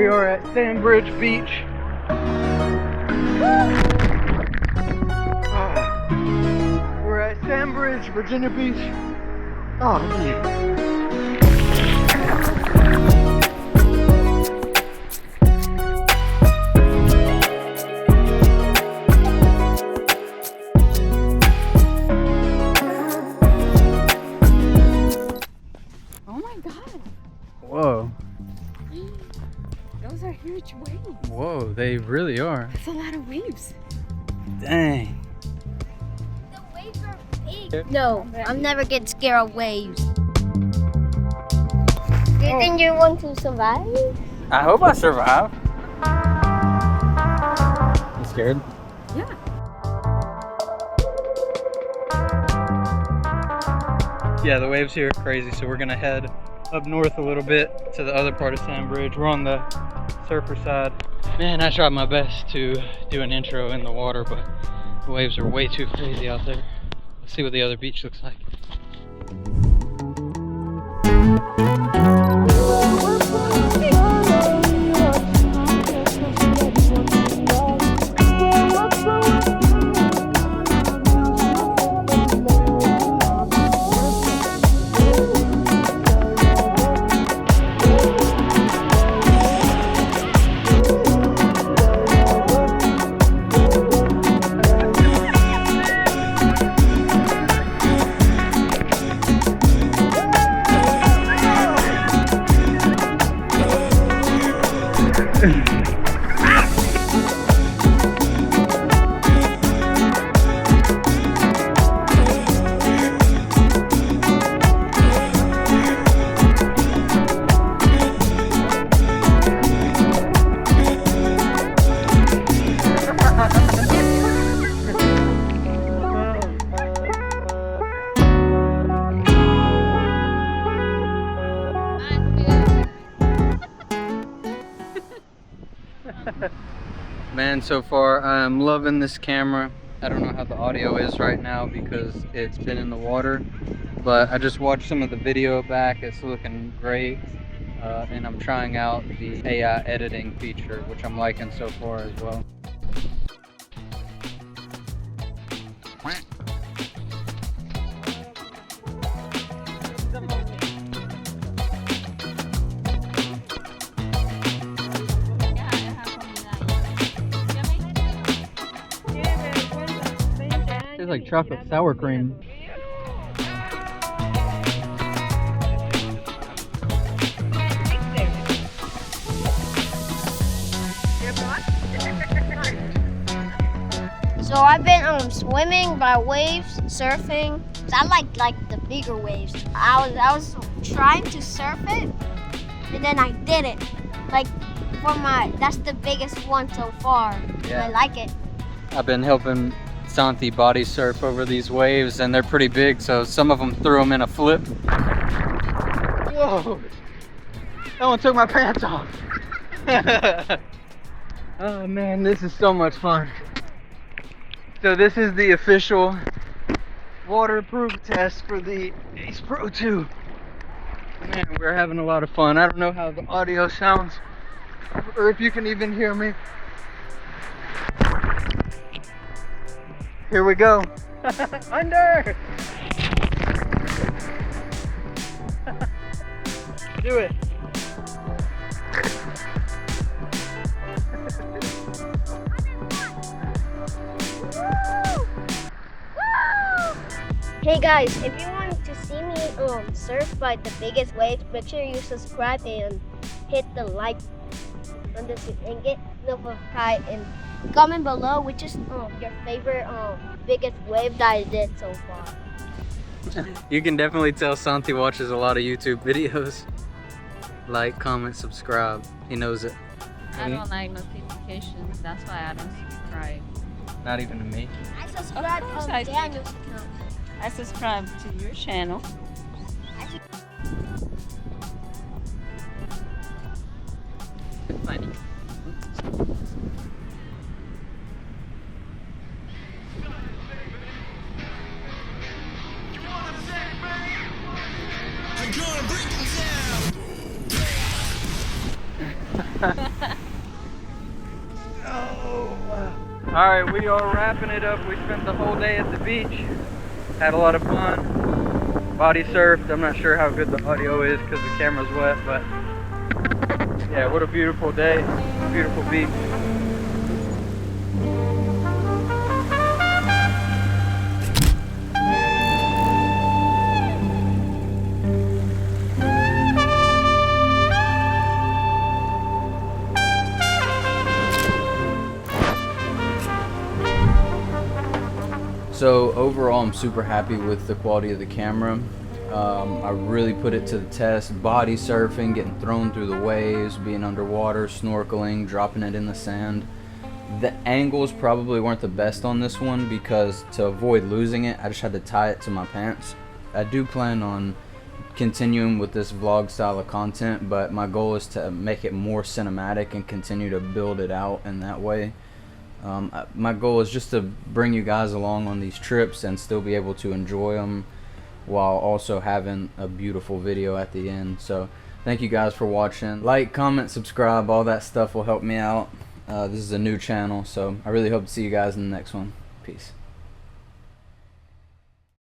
We are at Sandbridge Beach. We're at Sandbridge, Virginia Beach. Oh man. Whoa. Those are huge waves. Whoa, they really are. That's a lot of waves. Dang. The waves are big. No, I'm never get scared of waves. Do you think you're going to survive? I hope I survive. You scared? Yeah. Yeah, the waves here are crazy, so we're gonna head up north a little bit to the other part of Sandbridge. We're on the surfer side. Man, I tried my best to do an intro in the water, but the waves are way too crazy out there. Let's see what the other beach looks like. Man, so far I'm loving this camera. I don't know how the audio is right now because it's been in the water, but I just watched some of the video back. It's looking great, and I'm trying out the AI editing feature, which I'm liking so far as well. It's like chocolate sour cream. So I've been swimming by waves, surfing. I like the bigger waves. I was trying to surf it, and then I did it. Like that's the biggest one so far. Yeah. I like it. I've been helping Santy body surf over these waves, and they're pretty big, so some of them threw them in a flip. Whoa! That one took my pants off. Oh man, this is so much fun. So this is the official waterproof test for the Ace Pro 2. Man, we're having a lot of fun. I don't know how the audio sounds, or if you can even hear me. Here we go. Under! Do it. Hey guys, if you want to see me surf by the biggest waves, make sure you subscribe and hit the like on this and get notified, and comment below which is your favorite biggest wave that I did so far. You can definitely tell Santy watches a lot of YouTube videos. Like, comment, subscribe. He knows it. I don't like notifications. That's why I don't subscribe. Not even to me. I subscribe Of course on I do. Daniel's account. I subscribe to your channel. Funny. Alright, we are wrapping it up. We spent the whole day at the beach. Had a lot of fun. Body surfed. I'm not sure how good the audio is because the camera's wet, but yeah, what a beautiful day. Beautiful beach. So overall, I'm super happy with the quality of the camera. I really put it to the test. Body surfing, getting thrown through the waves, being underwater, snorkeling, dropping it in the sand. The angles probably weren't the best on this one because to avoid losing it, I just had to tie it to my pants. I do plan on continuing with this vlog style of content, but my goal is to make it more cinematic and continue to build it out in that way. My goal is just to bring you guys along on these trips and still be able to enjoy them while also having a beautiful video at the end. So thank you guys for watching. Like, comment, subscribe, all that stuff will help me out. This is a new channel, so I really hope to see you guys in the next one. Peace.